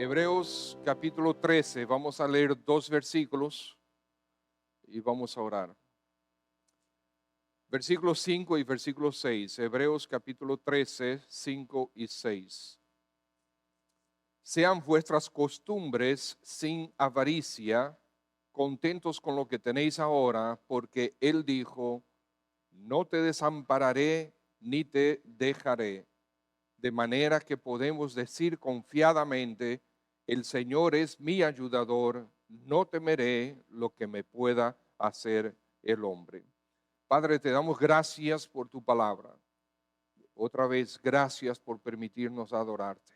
Hebreos capítulo 13, vamos a leer 2 versículos y vamos a orar. Versículo 5 y versículo 6, Hebreos capítulo 13, 5 y 6. Sean vuestras costumbres sin avaricia, contentos con lo que tenéis ahora, porque Él dijo, no te desampararé ni te dejaré. De manera que podemos decir confiadamente, el Señor es mi ayudador, no temeré lo que me pueda hacer el hombre. Padre, te damos gracias por tu palabra. Otra vez, gracias por permitirnos adorarte.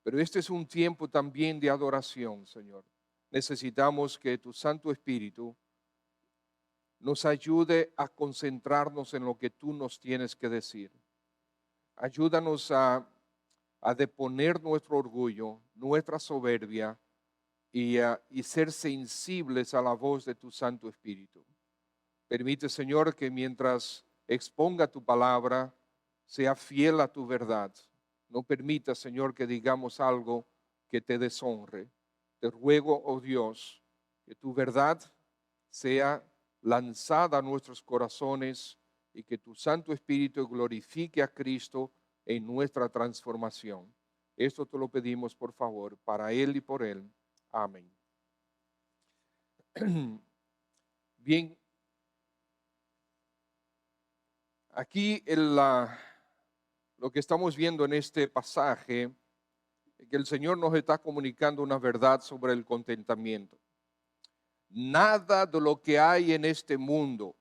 Pero este es un tiempo también de adoración, Señor. Necesitamos que tu Santo Espíritu nos ayude a concentrarnos en lo que tú nos tienes que decir. Ayúdanos a deponer nuestro orgullo, nuestra soberbia y ser sensibles a la voz de tu Santo Espíritu. Permite, Señor, que mientras exponga tu palabra, sea fiel a tu verdad. No permita, Señor, que digamos algo que te deshonre. Te ruego, oh Dios, que tu verdad sea lanzada a nuestros corazones y que tu Santo Espíritu glorifique a Cristo en nuestra transformación. Esto te lo pedimos, por favor, para Él y por Él. Amén. Bien, aquí lo que estamos viendo en este pasaje es que el Señor nos está comunicando una verdad sobre el contentamiento. Nada de lo que hay en este mundo,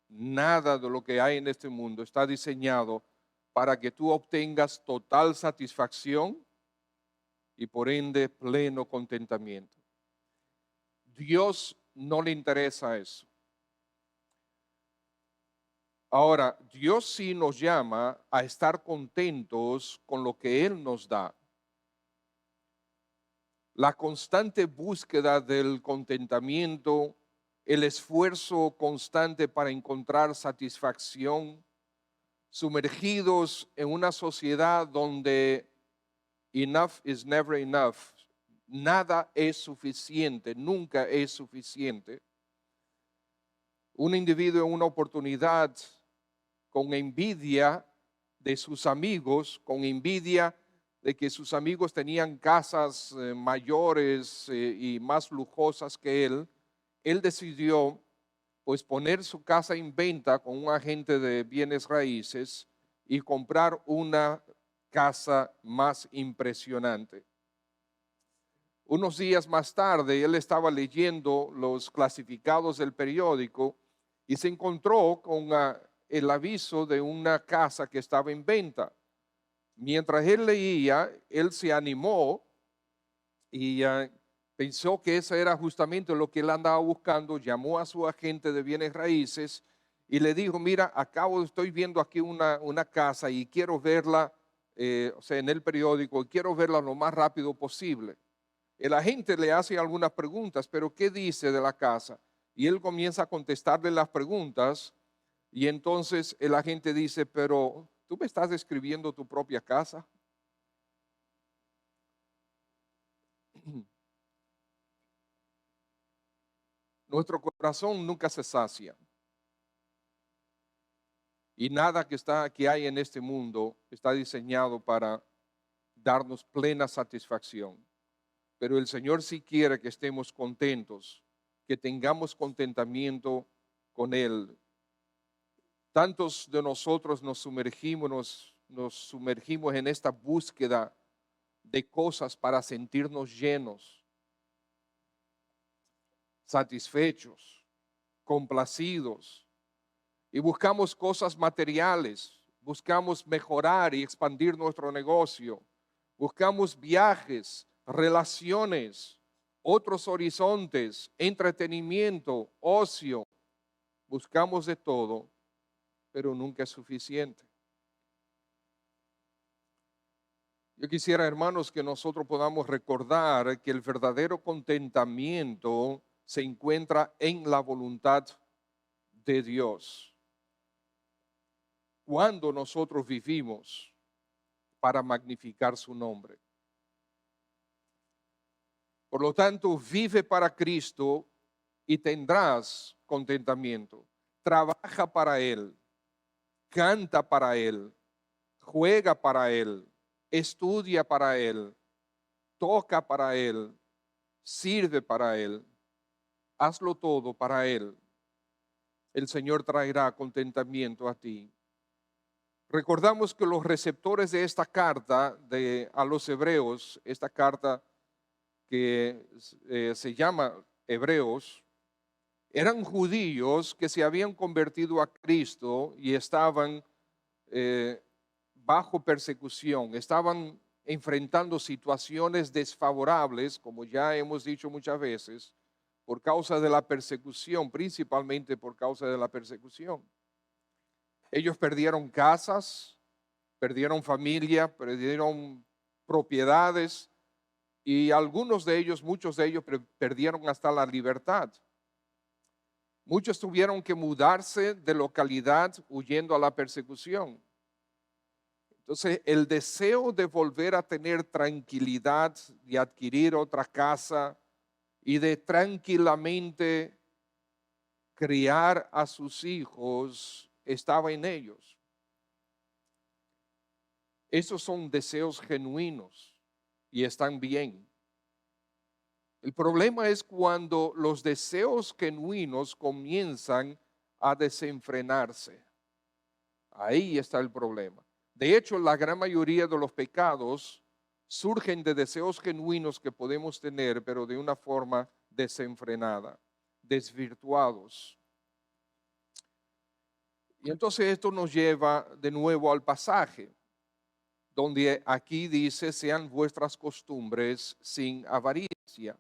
nada de lo que hay en este mundo está diseñado para que tú obtengas total satisfacción y por ende pleno contentamiento. Dios no le interesa eso. Ahora, Dios sí nos llama a estar contentos con lo que Él nos da. La constante búsqueda del contentamiento, el esfuerzo constante para encontrar satisfacción, sumergidos en una sociedad donde enough is never enough, nada es suficiente, nunca es suficiente. Un individuo en una oportunidad con envidia de sus amigos, con envidia de que sus amigos tenían casas mayores y más lujosas que él decidió pues poner su casa en venta con un agente de bienes raíces y comprar una casa más impresionante. Unos días más tarde, él estaba leyendo los clasificados del periódico y se encontró con el aviso de una casa que estaba en venta. Mientras él leía, él se animó y pensó que eso era justamente lo que él andaba buscando. Llamó a su agente de bienes raíces y le dijo, mira, estoy viendo aquí una casa y quiero verla, en el periódico, y quiero verla lo más rápido posible. El agente le hace algunas preguntas, pero ¿qué dice de la casa? Y él comienza a contestarle las preguntas y entonces el agente dice, pero ¿tú me estás describiendo tu propia casa? Nuestro corazón nunca se sacia y nada que hay en este mundo está diseñado para darnos plena satisfacción. Pero el Señor sí quiere que estemos contentos, que tengamos contentamiento con Él. Tantos de nosotros nos sumergimos en esta búsqueda de cosas para sentirnos llenos, satisfechos, complacidos. Y buscamos cosas materiales, buscamos mejorar y expandir nuestro negocio, buscamos viajes, relaciones, otros horizontes, entretenimiento, ocio. Buscamos de todo, pero nunca es suficiente. Yo quisiera, hermanos, que nosotros podamos recordar que el verdadero contentamiento se encuentra en la voluntad de Dios. Cuando nosotros vivimos para magnificar su nombre. Por lo tanto, vive para Cristo y tendrás contentamiento. Trabaja para Él, canta para Él, juega para Él, estudia para Él, toca para Él, sirve para Él, hazlo todo para Él. El Señor traerá contentamiento a ti. Recordamos que los receptores de esta carta a los hebreos, esta carta que se llama Hebreos, eran judíos que se habían convertido a Cristo y estaban bajo persecución, estaban enfrentando situaciones desfavorables, como ya hemos dicho muchas veces, por causa de la persecución, principalmente por causa de la persecución. Ellos perdieron casas, perdieron familia, perdieron propiedades y algunos de ellos, muchos de ellos perdieron hasta la libertad. Muchos tuvieron que mudarse de localidad huyendo a la persecución. Entonces, el deseo de volver a tener tranquilidad, de adquirir otra casa y de tranquilamente criar a sus hijos estaba en ellos. Esos son deseos genuinos y están bien. El problema es cuando los deseos genuinos comienzan a desenfrenarse. Ahí está el problema. De hecho, la gran mayoría de los pecados surgen de deseos genuinos que podemos tener, pero de una forma desenfrenada, desvirtuados. Y entonces esto nos lleva de nuevo al pasaje, donde aquí dice, sean vuestras costumbres sin avaricia.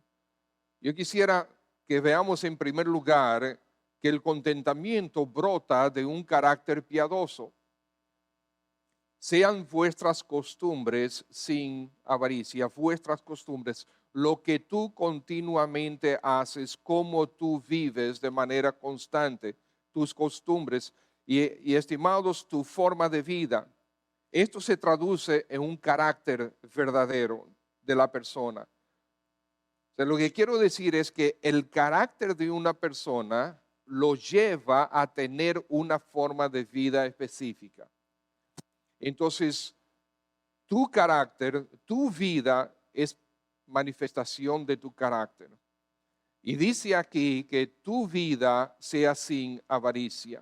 Yo quisiera que veamos en primer lugar que el contentamiento brota de un carácter piadoso. Sean vuestras costumbres sin avaricia, vuestras costumbres, lo que tú continuamente haces, cómo tú vives de manera constante, tus costumbres y estimados, tu forma de vida. Esto se traduce en un carácter verdadero de la persona. O sea, lo que quiero decir es que el carácter de una persona lo lleva a tener una forma de vida específica. Entonces, tu carácter, tu vida es manifestación de tu carácter. Y dice aquí que tu vida sea sin avaricia,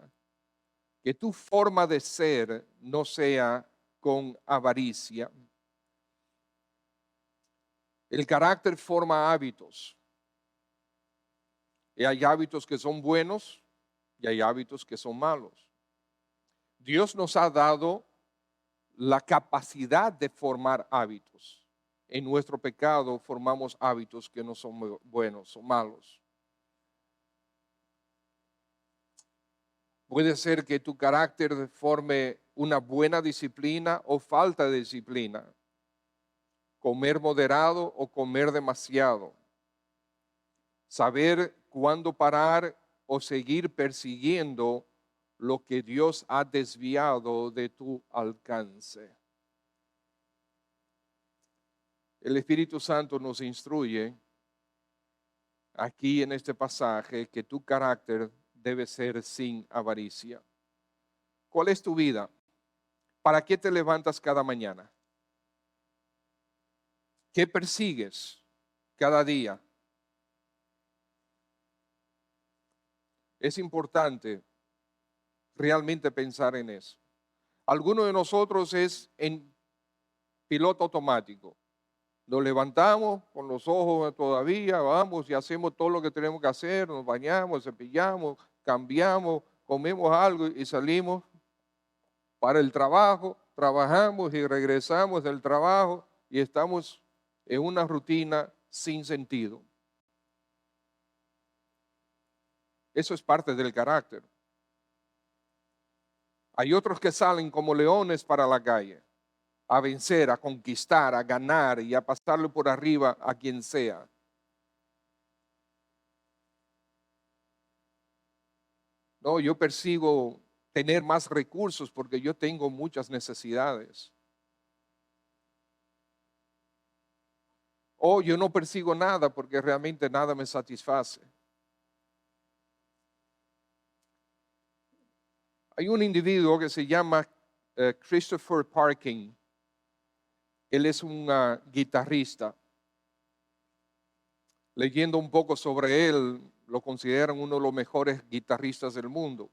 que tu forma de ser no sea con avaricia. El carácter forma hábitos. Y hay hábitos que son buenos y hay hábitos que son malos. Dios nos ha dado la capacidad de formar hábitos. En nuestro pecado formamos hábitos que no son buenos, son malos. Puede ser que tu carácter forme una buena disciplina o falta de disciplina. Comer moderado o comer demasiado. Saber cuándo parar o seguir persiguiendo lo que Dios ha desviado de tu alcance. El Espíritu Santo nos instruye aquí en este pasaje que tu carácter debe ser sin avaricia. ¿Cuál es tu vida? ¿Para qué te levantas cada mañana? ¿Qué persigues cada día? Es importante realmente pensar en eso. Algunos de nosotros es en piloto automático. Nos levantamos con los ojos todavía, vamos y hacemos todo lo que tenemos que hacer, nos bañamos, cepillamos, cambiamos, comemos algo y salimos para el trabajo, trabajamos y regresamos del trabajo y estamos en una rutina sin sentido. Eso es parte del carácter. Hay otros que salen como leones para la calle, a vencer, a conquistar, a ganar y a pasarle por arriba a quien sea. No, yo persigo tener más recursos porque yo tengo muchas necesidades. o yo no persigo nada porque realmente nada me satisface. Hay un individuo que se llama Christopher Parkin. Él es un guitarrista. Leyendo un poco sobre él, lo consideran uno de los mejores guitarristas del mundo.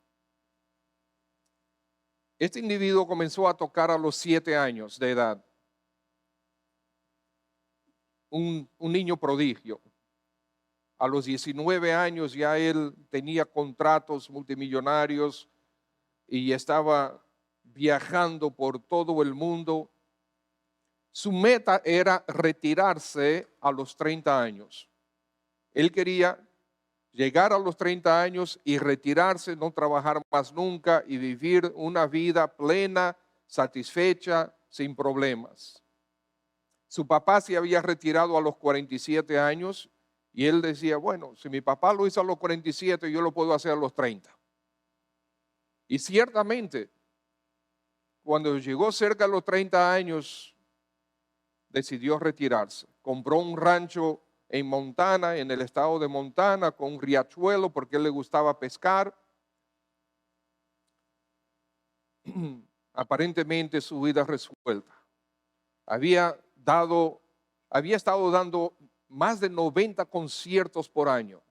Este individuo comenzó a tocar a los 7 años de edad. Un niño prodigio. A los 19 años ya él tenía contratos multimillonarios y estaba viajando por todo el mundo. Su meta era retirarse a los 30 años. Él quería llegar a los 30 años y retirarse, no trabajar más nunca y vivir una vida plena, satisfecha, sin problemas. Su papá se había retirado a los 47 años y él decía, bueno, si mi papá lo hizo a los 47, yo lo puedo hacer a los 30. Y ciertamente, cuando llegó cerca de los 30 años, decidió retirarse. Compró un rancho en Montana, en el estado de Montana, con un riachuelo porque a él le gustaba pescar. Aparentemente su vida resuelta. Había estado dando más de 90 conciertos por año.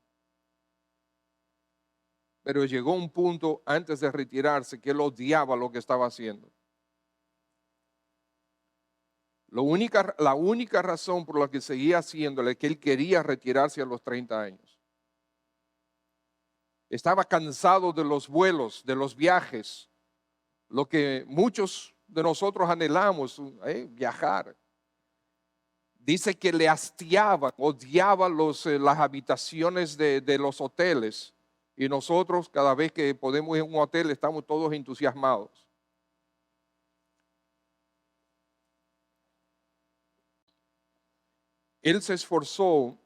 Pero llegó un punto antes de retirarse que él odiaba lo que estaba haciendo. La única razón por la que seguía haciéndole es que él quería retirarse a los 30 años. Estaba cansado de los vuelos, de los viajes, lo que muchos de nosotros anhelamos, viajar. Dice que le hastiaba, odiaba las habitaciones de los hoteles. Y nosotros cada vez que podemos ir a un hotel estamos todos entusiasmados. Él se esforzó.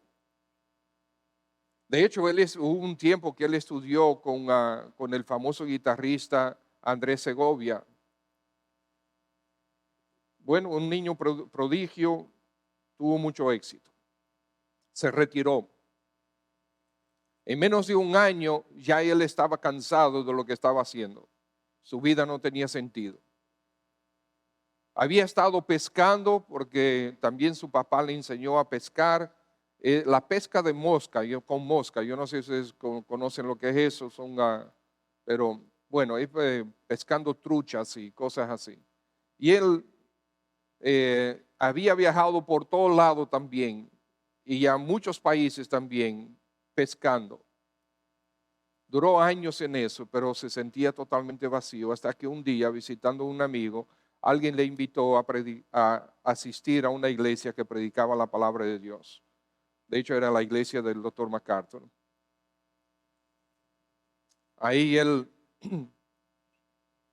De hecho, hubo un tiempo que él estudió con el famoso guitarrista Andrés Segovia. Bueno, un niño prodigio, tuvo mucho éxito. Se retiró. En menos de un año ya él estaba cansado de lo que estaba haciendo. Su vida no tenía sentido. Había estado pescando porque también su papá le enseñó a pescar. La pesca de mosca, con mosca, yo no sé si ustedes conocen lo que es eso, pero bueno, pescando truchas y cosas así. Y él había viajado por todos lados también y a muchos países también pescando. Duró años en eso, pero se sentía totalmente vacío hasta que un día, visitando a un amigo, alguien le invitó a asistir a una iglesia que predicaba la palabra de Dios. De hecho, era la iglesia del Dr. MacArthur. Ahí él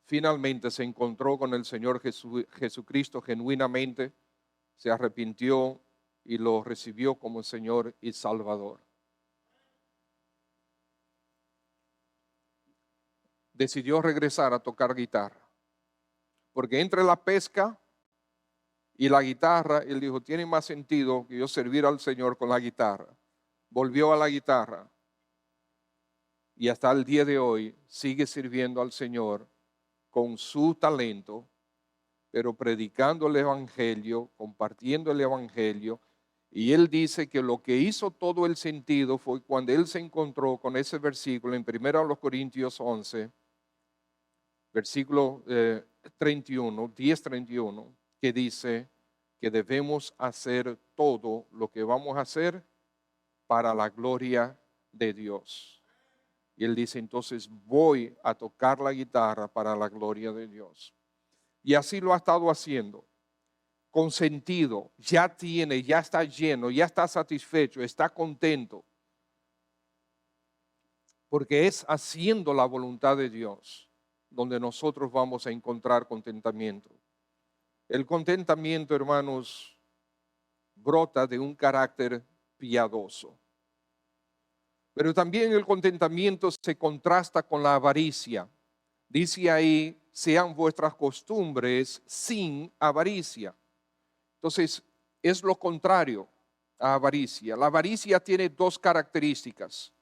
finalmente se encontró con el Señor Jesucristo genuinamente, se arrepintió y lo recibió como Señor y Salvador. Decidió regresar a tocar guitarra, porque entre la pesca y la guitarra, él dijo, tiene más sentido que yo servir al Señor con la guitarra. Volvió a la guitarra y hasta el día de hoy sigue sirviendo al Señor con su talento, pero predicando el Evangelio, compartiendo el Evangelio. Y él dice que lo que hizo todo el sentido fue cuando él se encontró con ese versículo en 1 Corintios 11, versículo 31, 10:31, que dice que debemos hacer todo lo que vamos a hacer para la gloria de Dios. Y él dice, entonces voy a tocar la guitarra para la gloria de Dios. Y así lo ha estado haciendo, con sentido, ya está lleno, ya está satisfecho, está contento. Porque es haciendo la voluntad de Dios donde nosotros vamos a encontrar contentamiento. El contentamiento, hermanos, brota de un carácter piadoso. Pero también el contentamiento se contrasta con la avaricia. Dice ahí, sean vuestras costumbres sin avaricia. Entonces, es lo contrario. avaricia. La avaricia tiene dos características.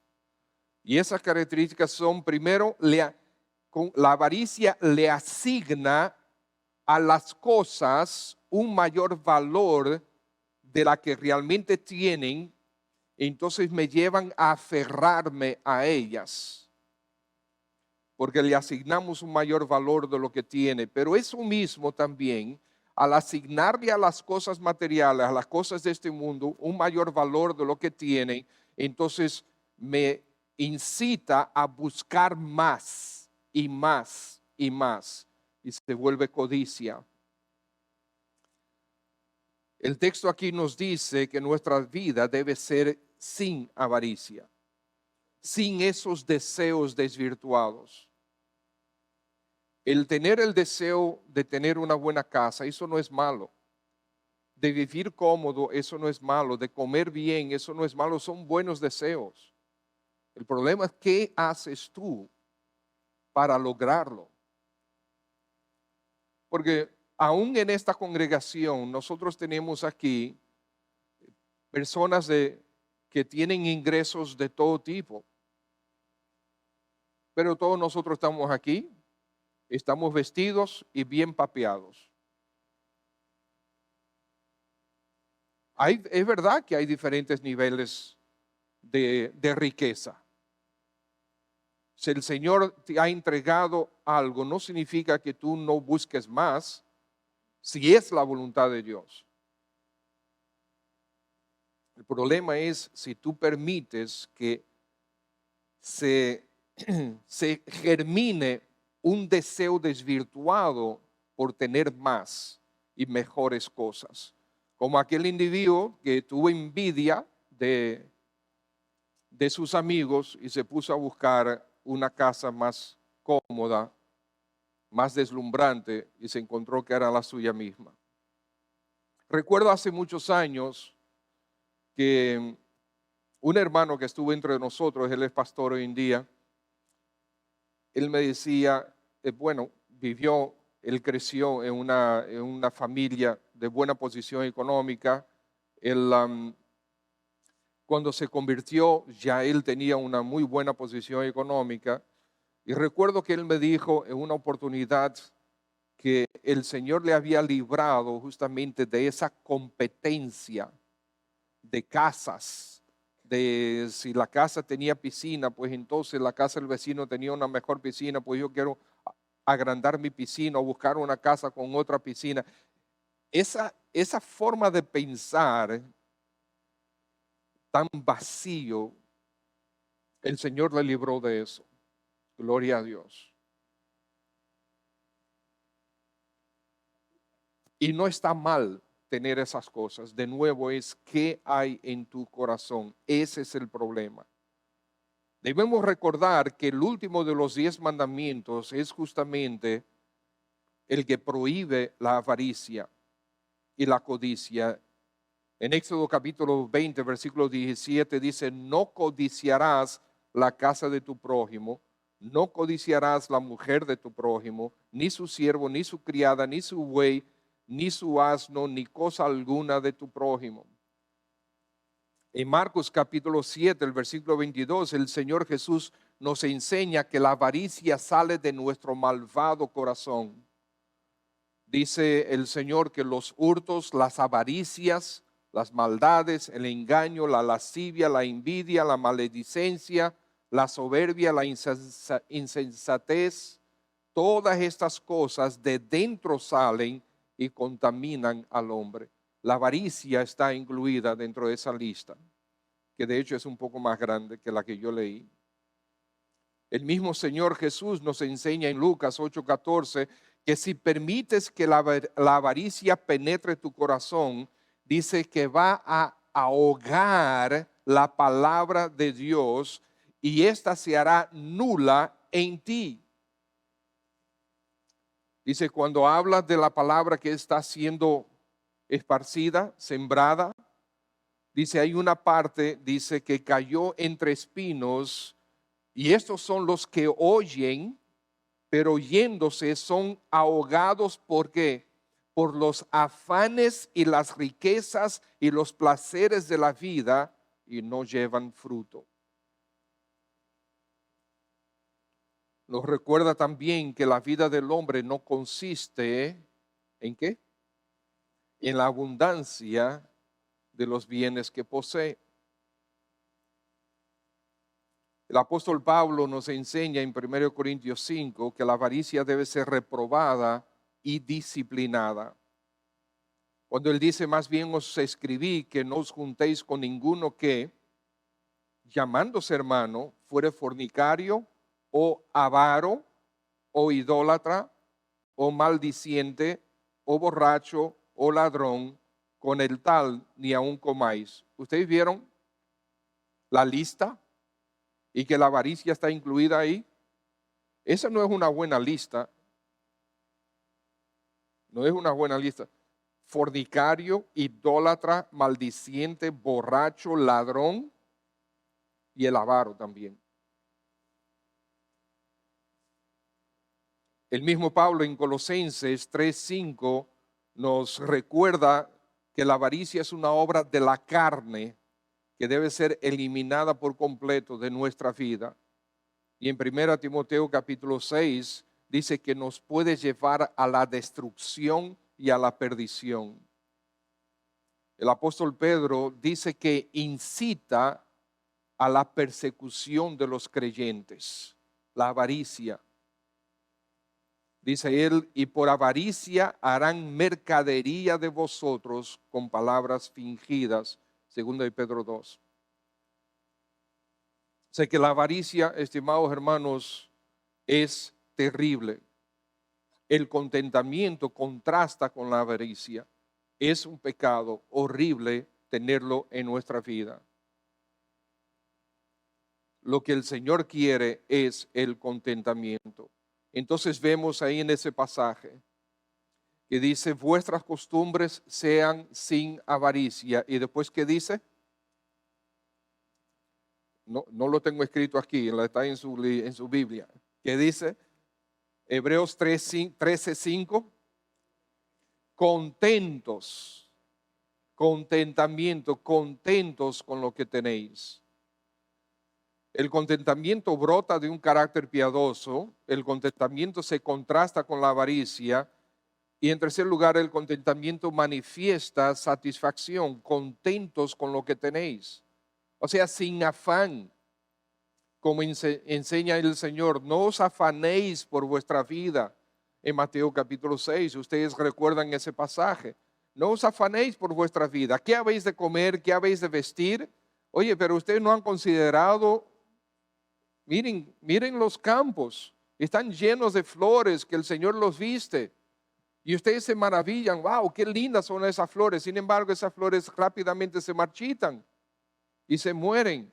Y esas características son, primero, la avaricia le asigna a las cosas un mayor valor de la que realmente tienen, entonces me llevan a aferrarme a ellas, porque le asignamos un mayor valor de lo que tiene. Pero eso mismo también, al asignarle a las cosas materiales, a las cosas de este mundo, un mayor valor de lo que tienen, entonces me incita a buscar más y más y más, y se vuelve codicia. El texto aquí nos dice que nuestra vida debe ser sin avaricia, sin esos deseos desvirtuados. El tener el deseo de tener una buena casa, eso no es malo. De vivir cómodo, eso no es malo. De comer bien, eso no es malo. Son buenos deseos. El problema es qué haces tú para lograrlo. Porque aún en esta congregación, nosotros tenemos aquí personas que tienen ingresos de todo tipo. Pero todos nosotros estamos aquí, estamos vestidos y bien papeados. Es verdad que hay diferentes niveles de riqueza. Si el Señor te ha entregado algo, no significa que tú no busques más, si es la voluntad de Dios. El problema es si tú permites que se germine un deseo desvirtuado por tener más y mejores cosas. Como aquel individuo que tuvo envidia de sus amigos y se puso a buscar una casa más cómoda, más deslumbrante, y se encontró que era la suya misma. Recuerdo hace muchos años que un hermano que estuvo entre nosotros, él es pastor hoy en día, él me decía, bueno, él creció en una familia de buena posición económica. Él, cuando se convirtió, ya él tenía una muy buena posición económica. Y recuerdo que él me dijo en una oportunidad que el Señor le había librado justamente de esa competencia de casas, de si la casa tenía piscina, pues entonces la casa del vecino tenía una mejor piscina, pues yo quiero agrandar mi piscina o buscar una casa con otra piscina. Esa forma de pensar tan vacío, el Señor le libró de eso. Gloria a Dios. Y no está mal tener esas cosas. De nuevo es qué hay en tu corazón. Ese es el problema. Debemos recordar que el último de los 10 mandamientos es justamente el que prohíbe la avaricia y la codicia. En Éxodo capítulo 20, versículo 17 dice, no codiciarás la casa de tu prójimo, no codiciarás la mujer de tu prójimo, ni su siervo, ni su criada, ni su buey, ni su asno, ni cosa alguna de tu prójimo. En Marcos capítulo 7, el versículo 22, el Señor Jesús nos enseña que la avaricia sale de nuestro malvado corazón. Dice el Señor que los hurtos, las avaricias, las maldades, el engaño, la lascivia, la envidia, la maledicencia, la soberbia, la insensatez, todas estas cosas de dentro salen y contaminan al hombre. La avaricia está incluida dentro de esa lista, que de hecho es un poco más grande que la que yo leí. El mismo Señor Jesús nos enseña en Lucas 8:14 que si permites que la avaricia penetre tu corazón, dice que va a ahogar la palabra de Dios y ésta se hará nula en ti. Dice, cuando hablas de la palabra que está siendo esparcida, sembrada, dice, hay una parte, dice, que cayó entre espinos, y estos son los que oyen, pero oyéndose son ahogados. ¿Por qué? por los afanes y las riquezas y los placeres de la vida y no llevan fruto. Nos recuerda también que la vida del hombre no consiste ¿en qué? En la abundancia de los bienes que posee. El apóstol Pablo nos enseña en 1 Corintios 5 que la avaricia debe ser reprobada y disciplinada. Cuando él dice, más bien os escribí que no os juntéis con ninguno que, llamándose hermano, fuere fornicario o avaro o idólatra o maldiciente o borracho o ladrón, con el tal ni aun comáis. ¿Ustedes vieron la lista? Y que la avaricia está incluida ahí. Esa no es una buena lista. No es una buena lista. Fornicario, idólatra, maldiciente, borracho, ladrón y el avaro también. El mismo Pablo en Colosenses 3:5 nos recuerda que la avaricia es una obra de la carne que debe ser eliminada por completo de nuestra vida. Y en 1 Timoteo capítulo 6 dice que nos puede llevar a la destrucción y a la perdición. El apóstol Pedro dice que incita a la persecución de los creyentes, la avaricia. Dice él, y por avaricia harán mercadería de vosotros con palabras fingidas, segundo de Pedro 2. Sé que la avaricia, estimados hermanos, es terrible. El contentamiento contrasta con la avaricia. Es un pecado horrible tenerlo en nuestra vida. Lo que el Señor quiere es el contentamiento. Entonces vemos ahí en ese pasaje que dice, vuestras costumbres sean sin avaricia. Y después, ¿qué dice? No lo tengo escrito aquí, está en su Biblia. ¿Qué dice? Hebreos 13:5. Contentos, contentamiento, contentos con lo que tenéis. El contentamiento brota de un carácter piadoso, el contentamiento se contrasta con la avaricia y en tercer lugar el contentamiento manifiesta satisfacción, contentos con lo que tenéis. O sea, sin afán, como enseña el Señor, no os afanéis por vuestra vida. En Mateo capítulo 6, ustedes recuerdan ese pasaje. No os afanéis por vuestra vida. ¿Qué habéis de comer? ¿Qué habéis de vestir? Oye, pero ustedes no han considerado, miren los campos, están llenos de flores que el Señor los viste. Y ustedes se maravillan, wow, qué lindas son esas flores. Sin embargo, esas flores rápidamente se marchitan y se mueren.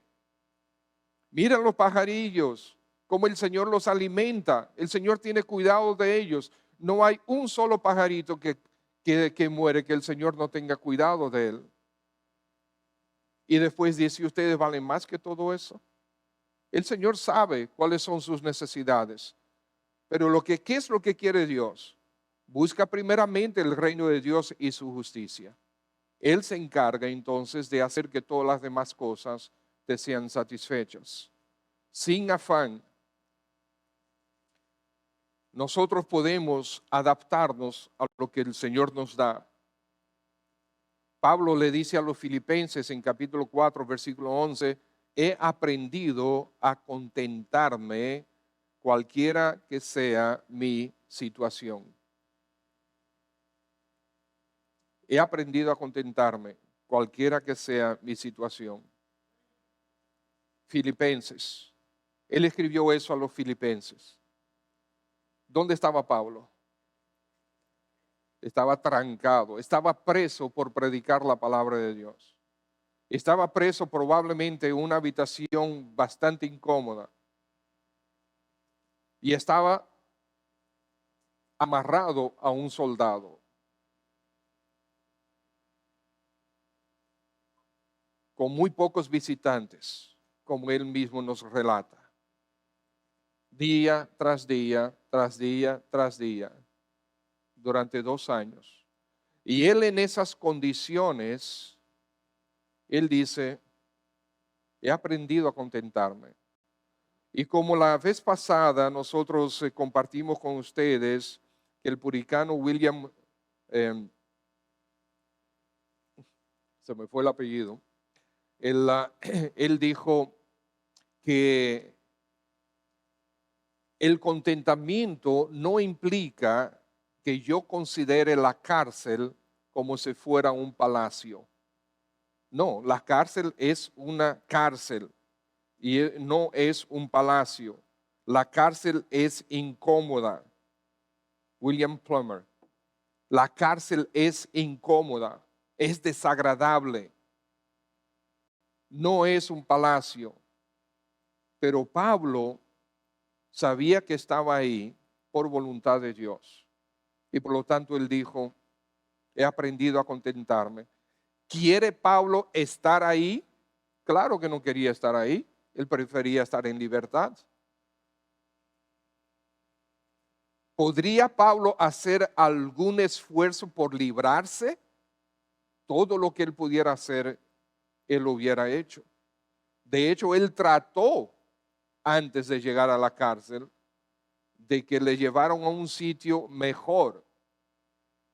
Miren los pajarillos, cómo el Señor los alimenta. El Señor tiene cuidado de ellos. No hay un solo pajarito que muere que el Señor no tenga cuidado de él. Y después dice, ¿ustedes valen más que todo eso? El Señor sabe cuáles son sus necesidades. Pero ¿qué es lo que quiere Dios? Busca primeramente el reino de Dios y su justicia. Él se encarga entonces de hacer que todas las demás cosas te sean satisfechas. Sin afán, nosotros podemos adaptarnos a lo que el Señor nos da. Pablo le dice a los filipenses en capítulo 4, versículo 11, he aprendido a contentarme cualquiera que sea mi situación. He aprendido a contentarme cualquiera que sea mi situación. Filipenses. Él escribió eso a los filipenses. ¿Dónde estaba Pablo? Estaba trancado, estaba preso por predicar la palabra de Dios. Estaba preso probablemente en una habitación bastante incómoda. Y estaba amarrado a un soldado. Con muy pocos visitantes, como él mismo nos relata. Día tras día, tras día, tras día, durante 2 años. Y él en esas condiciones, él dice, he aprendido a contentarme. Y como la vez pasada nosotros compartimos con ustedes que el puritano William, eh, se me fue el apellido, él, él dijo que el contentamiento no implica que yo considere la cárcel como si fuera un palacio. No, la cárcel es una cárcel y no es un palacio. La cárcel es incómoda. William Plummer. La cárcel es incómoda, es desagradable. No es un palacio. Pero Pablo sabía que estaba ahí por voluntad de Dios. Y por lo tanto él dijo, he aprendido a contentarme. ¿Quiere Pablo estar ahí? Claro que no quería estar ahí. Él prefería estar en libertad. ¿Podría Pablo hacer algún esfuerzo por librarse? Todo lo que él pudiera hacer, él lo hubiera hecho. De hecho, él trató, antes de llegar a la cárcel, de que le llevaron a un sitio mejor,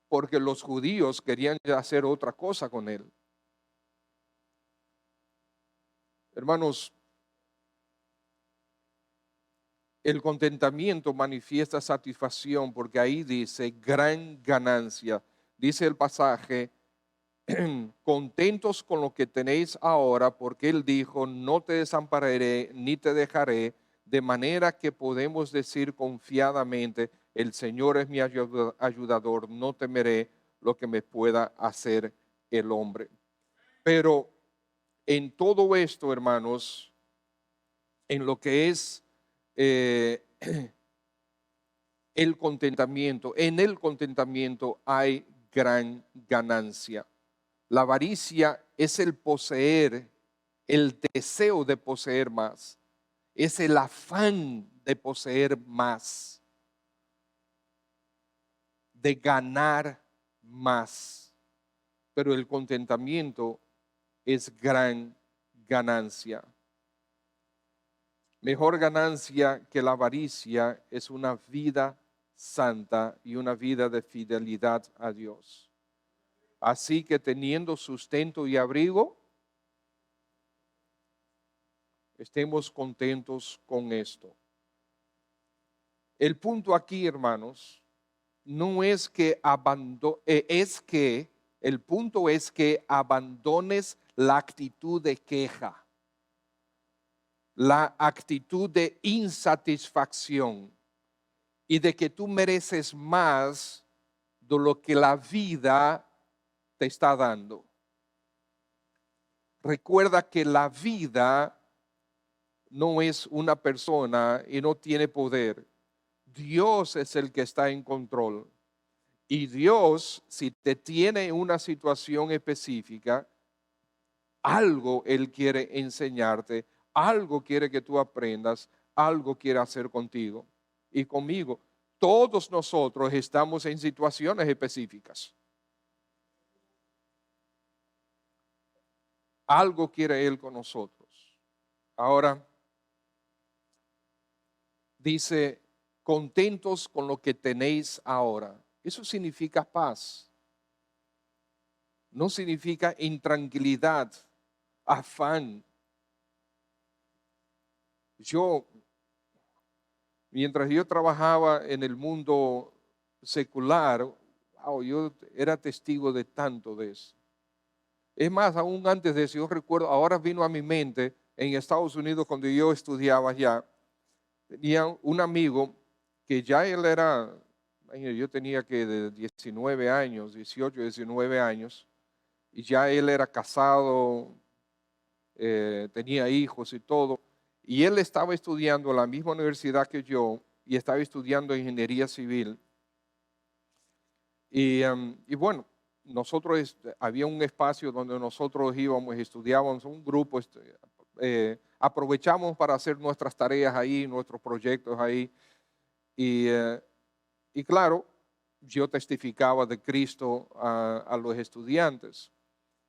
porque los judíos querían hacer otra cosa con él. Hermanos, el contentamiento manifiesta satisfacción porque ahí dice gran ganancia. Dice el pasaje, contentos con lo que tenéis ahora, porque él dijo, no te desampararé ni te dejaré, de manera que podemos decir confiadamente, el Señor es mi ayudador, no temeré lo que me pueda hacer el hombre. Pero en todo esto, hermanos, en lo que es eh, el contentamiento, en el contentamiento hay gran ganancia. La avaricia es el poseer, el deseo de poseer más, es el afán de poseer más, de ganar más. Pero el contentamiento es gran ganancia. Mejor ganancia que la avaricia es una vida santa y una vida de fidelidad a Dios. Así que teniendo sustento y abrigo, estemos contentos con esto. El punto aquí, hermanos, no es que el punto es que abandones la actitud de queja, la actitud de insatisfacción y de que tú mereces más de lo que la vida te está dando. Recuerda que la vida no es una persona y no tiene poder. Dios es el que está en control. Y Dios, si te tiene en una situación específica, algo Él quiere enseñarte, algo quiere que tú aprendas, algo quiere hacer contigo y conmigo. Todos nosotros estamos en situaciones específicas. Algo quiere Él con nosotros. Ahora, dice, contentos con lo que tenéis ahora. Eso significa paz. No significa intranquilidad, afán. Mientras yo trabajaba en el mundo secular, wow, yo era testigo de tanto de eso. Es más, aún antes de eso, yo recuerdo, ahora vino a mi mente, en Estados Unidos, cuando yo estudiaba allá, tenía un amigo que ya él era, yo tenía que de 19 años, 18, 19 años, y ya él era casado, tenía hijos y todo, y él estaba estudiando en la misma universidad que yo, y estaba estudiando ingeniería civil, y bueno, nosotros, había un espacio donde nosotros íbamos, estudiábamos un grupo, aprovechamos para hacer nuestras tareas ahí, nuestros proyectos ahí, y claro, yo testificaba de Cristo a los estudiantes.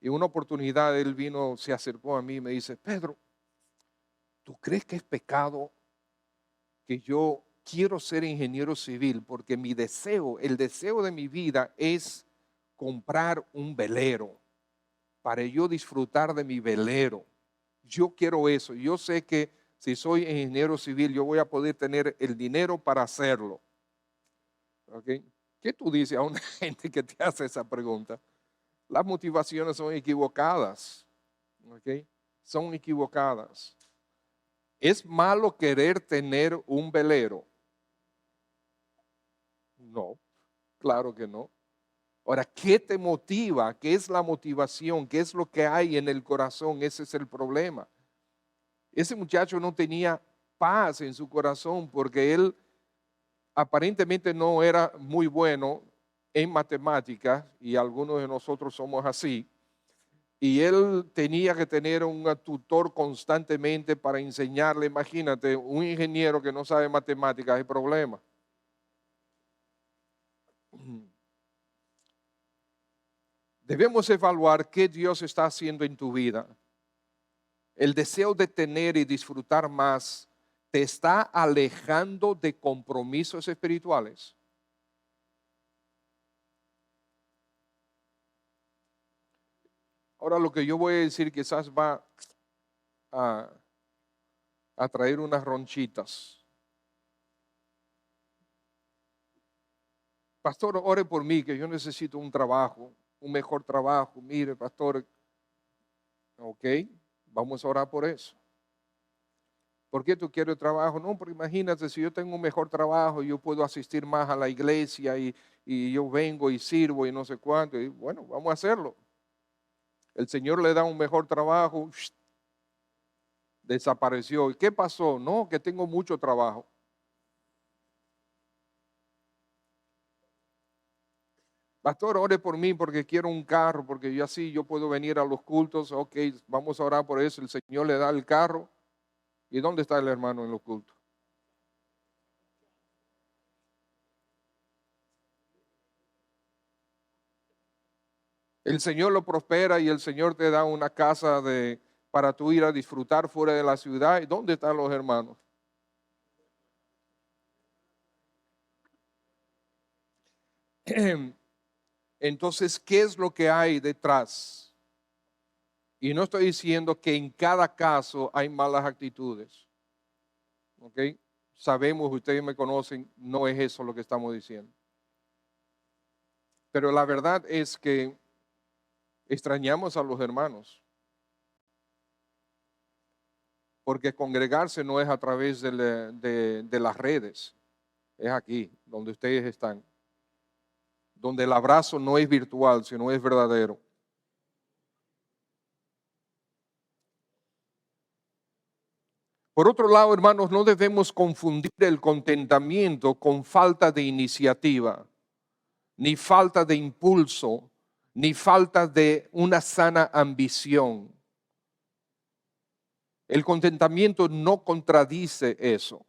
Y una oportunidad él vino, se acercó a mí y me dice, Pedro, ¿tú crees que es pecado que yo quiero ser ingeniero civil? Porque mi deseo, el deseo de mi vida es comprar un velero para yo disfrutar de mi velero. Yo quiero eso. Yo sé que si soy ingeniero civil, yo voy a poder tener el dinero para hacerlo. ¿Okay? ¿Qué tú dices a una gente que te hace esa pregunta? Las motivaciones son equivocadas. ¿Okay? Son equivocadas. ¿Es malo querer tener un velero? No, claro que no. Ahora, ¿qué te motiva? ¿Qué es la motivación? ¿Qué es lo que hay en el corazón? Ese es el problema. Ese muchacho no tenía paz en su corazón porque él aparentemente no era muy bueno en matemáticas, y algunos de nosotros somos así. Y él tenía que tener un tutor constantemente para enseñarle. Imagínate, un ingeniero que no sabe matemáticas, hay problema. Debemos evaluar qué Dios está haciendo en tu vida. El deseo de tener y disfrutar más te está alejando de compromisos espirituales. Ahora lo que yo voy a decir quizás va a, a traer unas ronchitas. Pastor, ore por mí, que yo necesito un trabajo, un mejor trabajo. Mire, pastor, ok, vamos a orar por eso. ¿Por qué tú quieres trabajo? No, pero imagínate, si yo tengo un mejor trabajo, yo puedo asistir más a la iglesia y yo vengo y sirvo y no sé cuánto. Y bueno, vamos a hacerlo. El Señor le da un mejor trabajo, desapareció. ¿Y qué pasó? No, que tengo mucho trabajo. Pastor, ore por mí porque quiero un carro, porque yo así yo puedo venir a los cultos. Ok, vamos a orar por eso. El Señor le da el carro. ¿Y dónde está el hermano en los cultos? El Señor lo prospera y el Señor te da una casa para tú ir a disfrutar fuera de la ciudad. ¿Y dónde están los hermanos? Entonces, ¿qué es lo que hay detrás? Y no estoy diciendo que en cada caso hay malas actitudes. ¿Ok? Sabemos, ustedes me conocen, no es eso lo que estamos diciendo. Pero la verdad es que extrañamos a los hermanos. Porque congregarse no es a través de las redes. Es aquí, donde ustedes están. Donde el abrazo no es virtual, sino es verdadero. Por otro lado, hermanos, no debemos confundir el contentamiento con falta de iniciativa, ni falta de impulso, ni falta de una sana ambición. El contentamiento no contradice eso.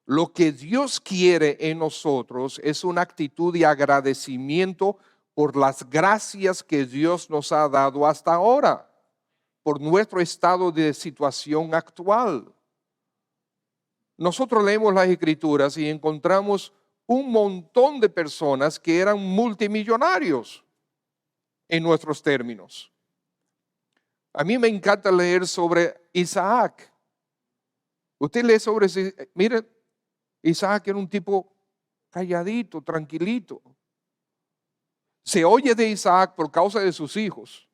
Lo que Dios quiere en nosotros es una actitud de agradecimiento por las gracias que Dios nos ha dado hasta ahora, por nuestro estado de situación actual. Nosotros leemos las escrituras y encontramos un montón de personas que eran multimillonarios en nuestros términos. A mí me encanta leer sobre Isaac. Usted lee sobre, mire, Isaac era un tipo calladito, tranquilito. Se oye de Isaac por causa de sus hijos,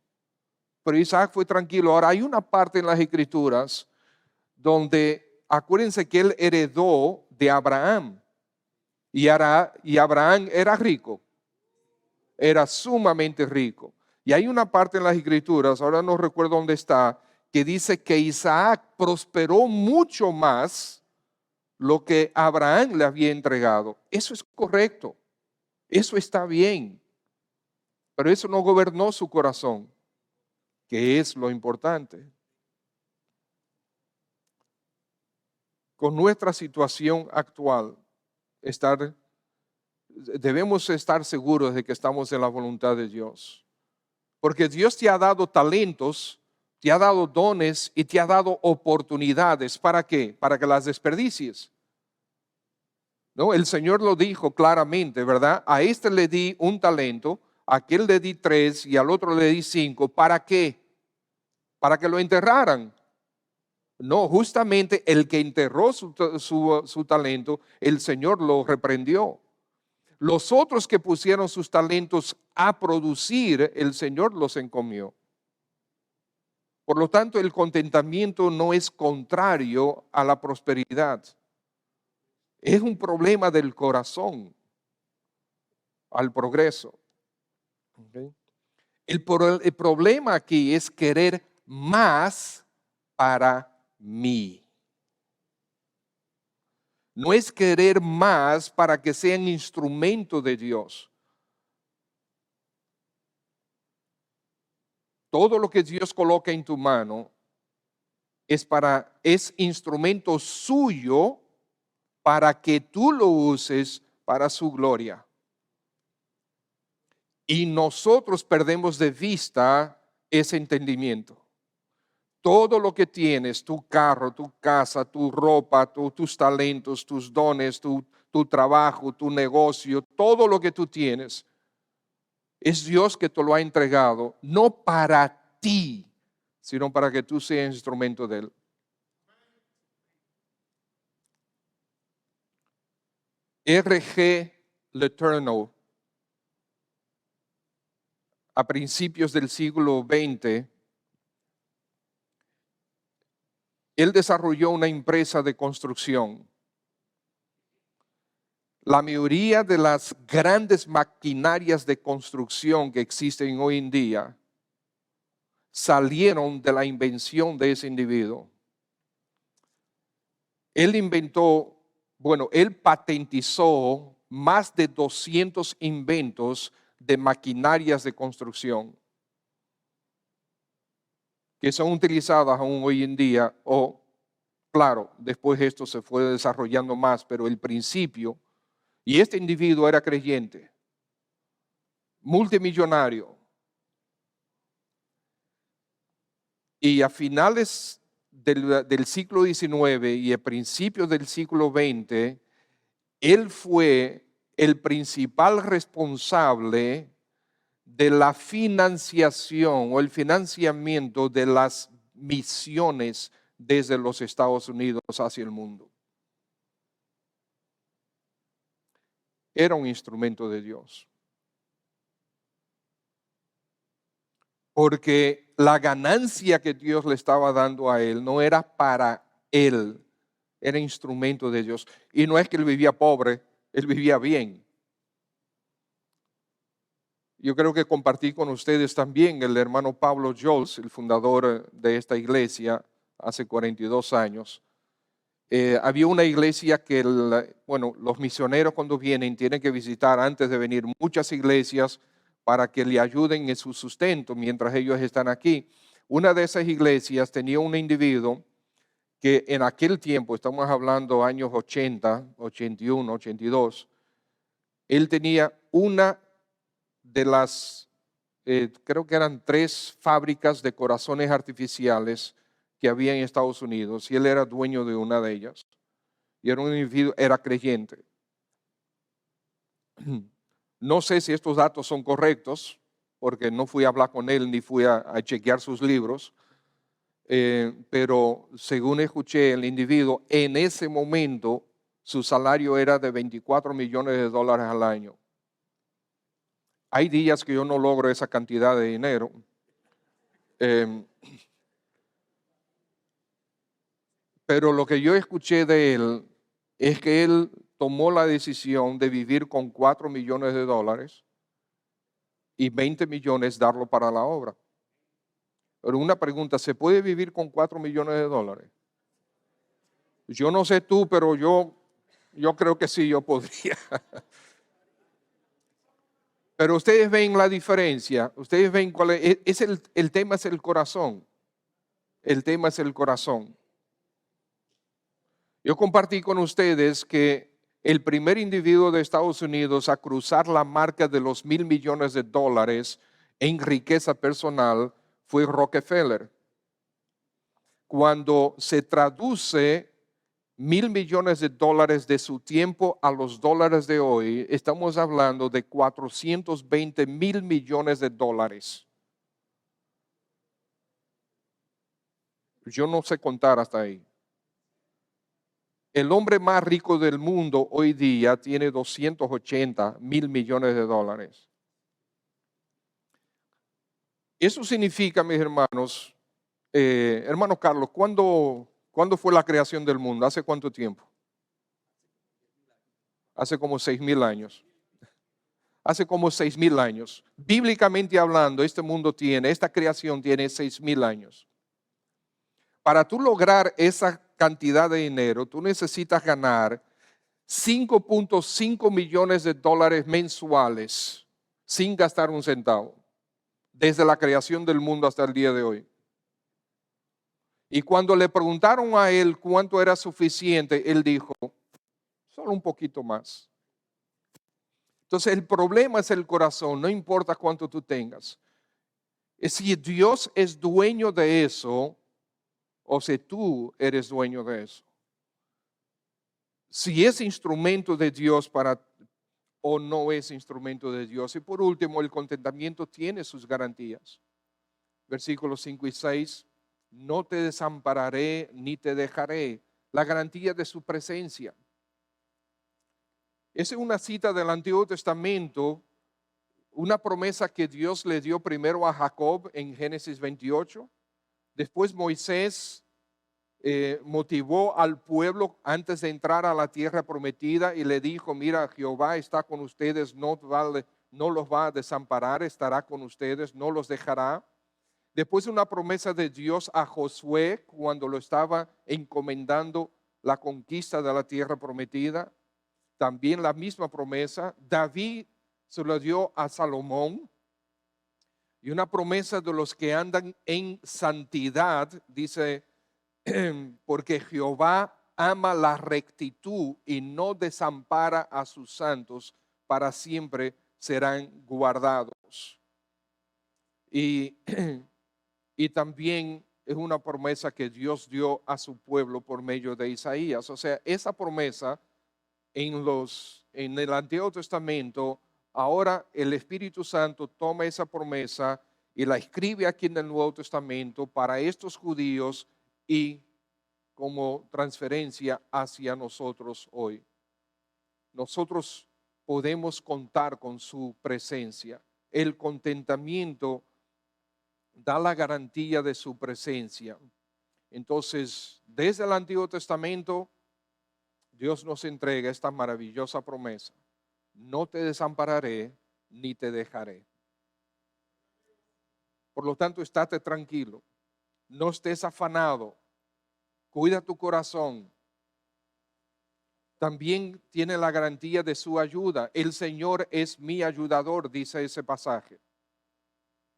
pero Isaac fue tranquilo. Ahora hay una parte en las escrituras donde acuérdense que él heredó de Abraham y Abraham era rico, era sumamente rico. Y hay una parte en las escrituras, ahora no recuerdo dónde está, que dice que Isaac prosperó mucho más lo que Abraham le había entregado. Eso es correcto, eso está bien, pero eso no gobernó su corazón, que es lo importante. Con nuestra situación actual, estar debemos estar seguros de que estamos en la voluntad de Dios. Porque Dios te ha dado talentos, te ha dado dones y te ha dado oportunidades. ¿Para qué? Para que las desperdicies. ¿No? El Señor lo dijo claramente, ¿verdad? A este le di un talento, a aquel le di 3 y al otro le di 5. ¿Para qué? Para que lo enterraran. No, justamente el que enterró su talento, el Señor lo reprendió. Los otros que pusieron sus talentos a producir, el Señor los encomió. Por lo tanto, el contentamiento no es contrario a la prosperidad. Es un problema del corazón al progreso. ¿Okay? El problema aquí es querer más para mí. No es querer más para que sean instrumento de Dios. Todo lo que Dios coloca en tu mano es instrumento suyo para que tú lo uses para su gloria. Y nosotros perdemos de vista ese entendimiento. Todo lo que tienes, tu carro, tu casa, tu ropa, tus talentos, tus dones, tu trabajo, tu negocio, todo lo que tú tienes, es Dios que te lo ha entregado, no para ti, sino para que tú seas instrumento de Él. R.G. Letourneau, a principios del siglo XX, él desarrolló una empresa de construcción. La mayoría de las grandes maquinarias de construcción que existen hoy en día salieron de la invención de ese individuo. Él patentizó más de 200 inventos de maquinarias de construcción que son utilizadas aún hoy en día, claro, después esto se fue desarrollando más, pero el principio, y este individuo era creyente, multimillonario, y a finales del siglo XIX y a principios del siglo XX, él fue el principal responsable de la financiación o el financiamiento de las misiones desde los Estados Unidos hacia el mundo. Era un instrumento de Dios. Porque la ganancia que Dios le estaba dando a él no era para él, era instrumento de Dios. Y no es que él vivía pobre, él vivía bien. Yo creo que compartí con ustedes también el hermano Pablo Jols, el fundador de esta iglesia, hace 42 años. Había una iglesia que, los misioneros cuando vienen tienen que visitar antes de venir muchas iglesias para que le ayuden en su sustento mientras ellos están aquí. Una de esas iglesias tenía un individuo que en aquel tiempo, estamos hablando años 80, 81, 82, él tenía una de las, creo que eran 3 fábricas de corazones artificiales que había en Estados Unidos, y él era dueño de una de ellas. Y era un individuo, era creyente. No sé si estos datos son correctos, porque no fui a hablar con él ni fui a chequear sus libros, pero según escuché, el individuo en ese momento su salario era de $24 millones al año. Hay días que yo no logro esa cantidad de dinero. Pero lo que yo escuché de él es que él tomó la decisión de vivir con $4 millones y 20 millones darlo para la obra. Pero una pregunta, ¿se puede vivir con $4 millones? Yo no sé tú, pero yo creo que sí, yo podría. Pero ustedes ven la diferencia, ustedes ven cuál es el tema es el corazón. El tema es el corazón. Yo compartí con ustedes que el primer individuo de Estados Unidos a cruzar la marca de los $1,000 millones en riqueza personal fue Rockefeller. Cuando se traduce $1,000 millones de su tiempo a los dólares de hoy, estamos hablando de $420,000 millones. Yo no sé contar hasta ahí. El hombre más rico del mundo hoy día tiene $280,000 millones. Eso significa, mis hermanos, hermano Carlos, ¿cuándo fue la creación del mundo? ¿Hace cuánto tiempo? Hace como 6,000 años. Hace como 6,000 años. Bíblicamente hablando, esta creación tiene 6,000 años. Para tú lograr esa cantidad de dinero, tú necesitas ganar $5.5 millones mensuales sin gastar un centavo, desde la creación del mundo hasta el día de hoy. Y cuando le preguntaron a él cuánto era suficiente, él dijo, solo un poquito más. Entonces el problema es el corazón, no importa cuánto tú tengas. Es si Dios es dueño de eso o si tú eres dueño de eso. Si es instrumento de Dios o no es instrumento de Dios. Y por último, el contentamiento tiene sus garantías. Versículos 5 y 6, no te desampararé ni te dejaré. La garantía de su presencia. Esa es una cita del Antiguo Testamento, una promesa que Dios le dio primero a Jacob en Génesis 28. Después Moisés motivó al pueblo antes de entrar a la tierra prometida y le dijo, mira, Jehová está con ustedes, no los va a desamparar, estará con ustedes, no los dejará. Después una promesa de Dios a Josué cuando lo estaba encomendando la conquista de la tierra prometida. También la misma promesa. David se lo dio a Salomón. Y una promesa de los que andan en santidad, dice, porque Jehová ama la rectitud y no desampara a sus santos, para siempre serán guardados. Y también es una promesa que Dios dio a su pueblo por medio de Isaías. O sea, esa promesa en el Antiguo Testamento, ahora el Espíritu Santo toma esa promesa y la escribe aquí en el Nuevo Testamento para estos judíos y como transferencia hacia nosotros hoy. Nosotros podemos contar con su presencia. El contentamiento da la garantía de su presencia. Entonces, desde el Antiguo Testamento, Dios nos entrega esta maravillosa promesa. No te desampararé ni te dejaré. Por lo tanto, estate tranquilo. No estés afanado. Cuida tu corazón. También tiene la garantía de su ayuda. El Señor es mi ayudador, dice ese pasaje.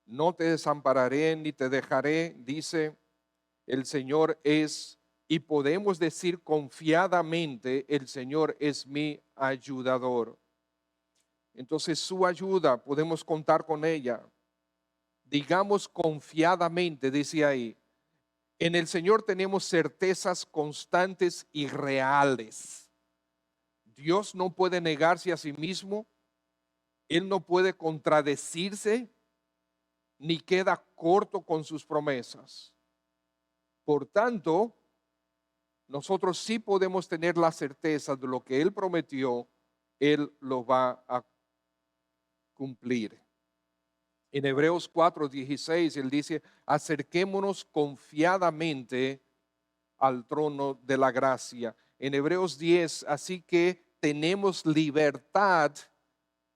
No te desampararé ni te dejaré, dice el Señor es, y podemos decir confiadamente, el Señor es mi ayudador. Entonces su ayuda, podemos contar con ella. Digamos confiadamente, dice ahí, en el Señor tenemos certezas constantes y reales. Dios no puede negarse a sí mismo, Él no puede contradecirse, ni queda corto con sus promesas. Por tanto, nosotros sí podemos tener la certeza de lo que Él prometió, Él lo va a cumplir. En Hebreos 4:16, Él dice, acerquémonos confiadamente al trono de la gracia. En Hebreos 10, así que tenemos libertad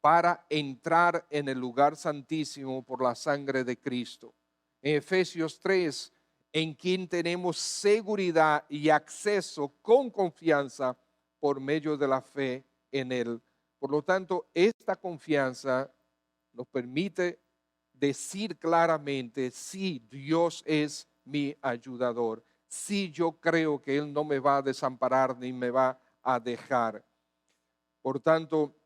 para entrar en el lugar santísimo por la sangre de Cristo. En Efesios 3, en quien tenemos seguridad y acceso con confianza por medio de la fe en Él. Por lo tanto, esta confianza nos permite decir claramente, sí, Dios es mi ayudador. Sí, yo creo que Él no me va a desamparar ni me va a dejar. Por tanto,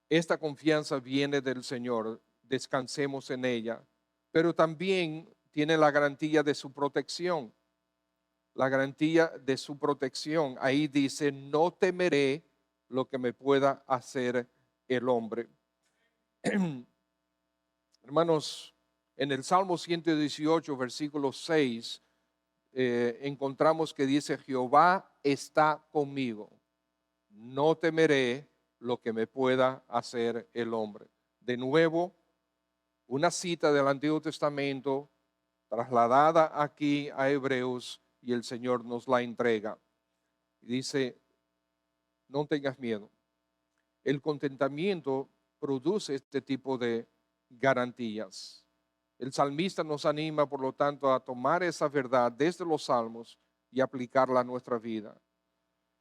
esta confianza viene del Señor, descansemos en ella, pero también tiene la garantía de su protección. La garantía de su protección. Ahí dice, no temeré lo que me pueda hacer el hombre. Hermanos, en el Salmo 118, versículo 6, encontramos que dice, Jehová está conmigo, no temeré lo que me pueda hacer el hombre. De nuevo, una cita del Antiguo Testamento trasladada aquí a Hebreos y el Señor nos la entrega. Dice, no tengas miedo. El contentamiento produce este tipo de garantías. El salmista nos anima, por lo tanto, a tomar esa verdad desde los salmos y aplicarla a nuestra vida.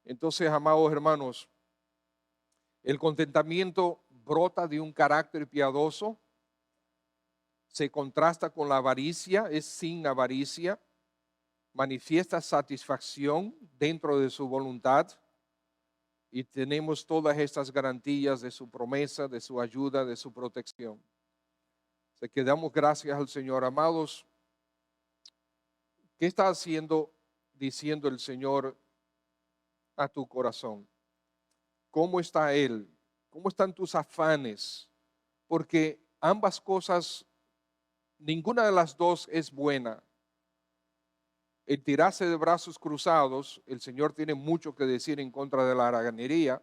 Entonces, amados hermanos, el contentamiento brota de un carácter piadoso, se contrasta con la avaricia, es sin avaricia, manifiesta satisfacción dentro de su voluntad y tenemos todas estas garantías de su promesa, de su ayuda, de su protección. Así que damos gracias al Señor. Amados, ¿qué está diciendo el Señor a tu corazón? ¿Cómo está Él? ¿Cómo están tus afanes? Porque ambas cosas, ninguna de las dos es buena. El tirarse de brazos cruzados, el Señor tiene mucho que decir en contra de la haraganería,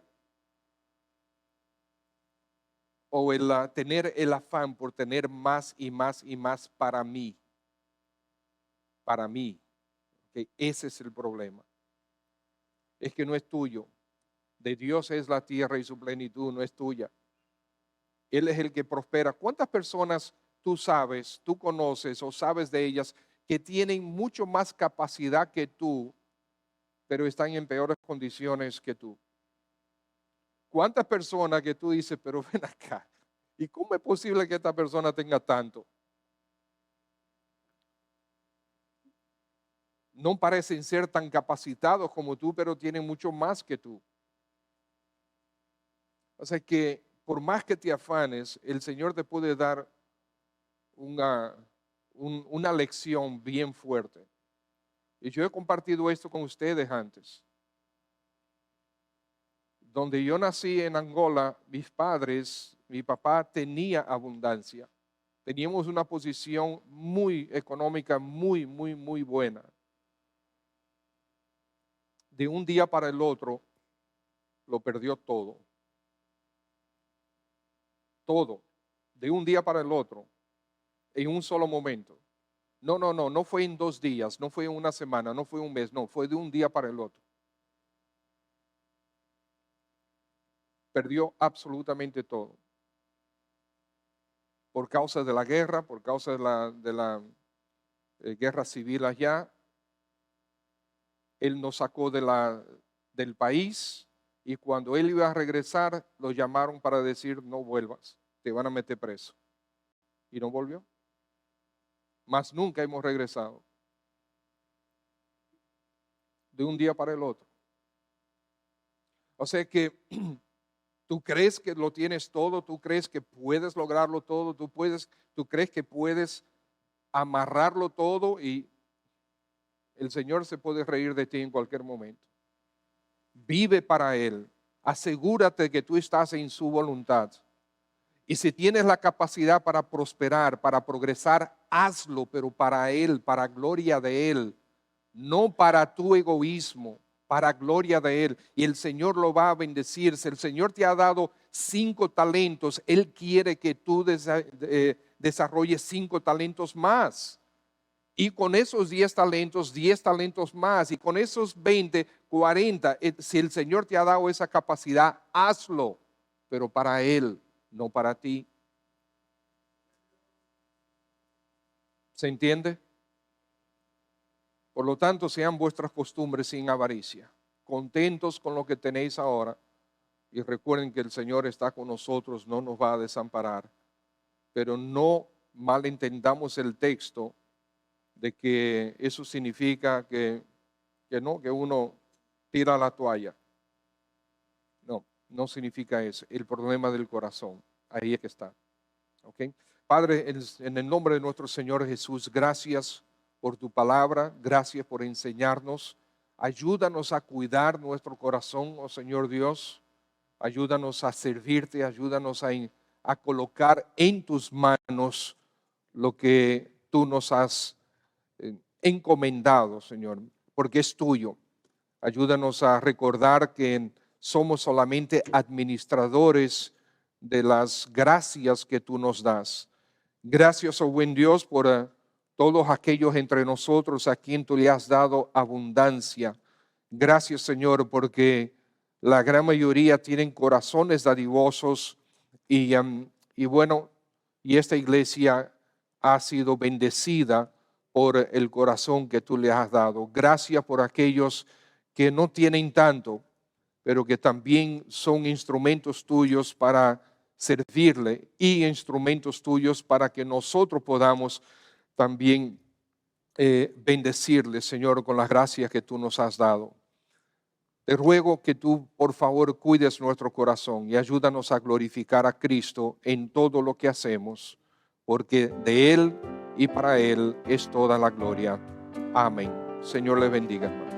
o el tener el afán por tener más y más y más para mí. Para mí. Que ese es el problema. Es que no es tuyo. De Dios es la tierra y su plenitud, no es tuya. Él es el que prospera. ¿Cuántas personas tú sabes, tú conoces o sabes de ellas que tienen mucho más capacidad que tú, pero están en peores condiciones que tú? ¿Cuántas personas que tú dices, pero ven acá, ¿y cómo es posible que esta persona tenga tanto? No parecen ser tan capacitados como tú, pero tienen mucho más que tú. O sea que por más que te afanes, el Señor te puede dar una lección bien fuerte. Y yo he compartido esto con ustedes antes. Donde yo nací en Angola, mis padres, mi papá tenía abundancia. Teníamos una posición muy económica, muy, muy, muy buena. De un día para el otro, lo perdió todo. Todo. De un día para el otro, en un solo momento. No fue en 2 días, no fue en una semana, no fue un mes, no, fue de un día para el otro. Perdió absolutamente todo. Por causa de la guerra, por causa de la guerra civil allá, él nos sacó del país y cuando él iba a regresar, lo llamaron para decir, no vuelvas, te van a meter preso. Y no volvió. Más nunca hemos regresado. De un día para el otro. O sea que tú crees que lo tienes todo, tú crees que puedes lograrlo todo, tú crees que puedes amarrarlo todo y el Señor se puede reír de ti en cualquier momento. Vive para Él. Asegúrate que tú estás en su voluntad. Y si tienes la capacidad para prosperar, para progresar, hazlo, pero para Él, para gloria de Él, no para tu egoísmo, para gloria de Él. Y el Señor lo va a bendecir. Si el Señor te ha dado 5 talentos, Él quiere que tú desarrolles 5 talentos más. Y con esos 10 talentos más. Y con esos 20, 40, si el Señor te ha dado esa capacidad, hazlo, pero para Él, no para ti. ¿Se entiende? Por lo tanto, sean vuestras costumbres sin avaricia, contentos con lo que tenéis ahora. Y recuerden que el Señor está con nosotros, no nos va a desamparar. Pero no malentendamos el texto de que eso significa que uno tira la toalla. No no significa eso. El problema del corazón, ahí es que está. ¿Ok? Padre, en el nombre de nuestro Señor Jesús, gracias por tu palabra, gracias por enseñarnos. Ayúdanos a cuidar nuestro corazón, oh Señor Dios. Ayúdanos a servirte, ayúdanos a colocar en tus manos lo que tú nos has encomendado, Señor, porque es tuyo. Ayúdanos a recordar que somos solamente administradores de las gracias que tú nos das. Gracias, oh buen Dios, por todos aquellos entre nosotros a quien tú le has dado abundancia. Gracias, Señor, porque la gran mayoría tienen corazones dadivosos y bueno, y esta iglesia ha sido bendecida por el corazón que tú le has dado. Gracias por aquellos que no tienen tanto, pero que también son instrumentos tuyos para servirle y instrumentos tuyos para que nosotros podamos también bendecirle, Señor, con las gracias que tú nos has dado. Te ruego que tú, por favor, cuides nuestro corazón y ayúdanos a glorificar a Cristo en todo lo que hacemos, porque de Él y para Él es toda la gloria. Amén. Señor le bendiga, hermano.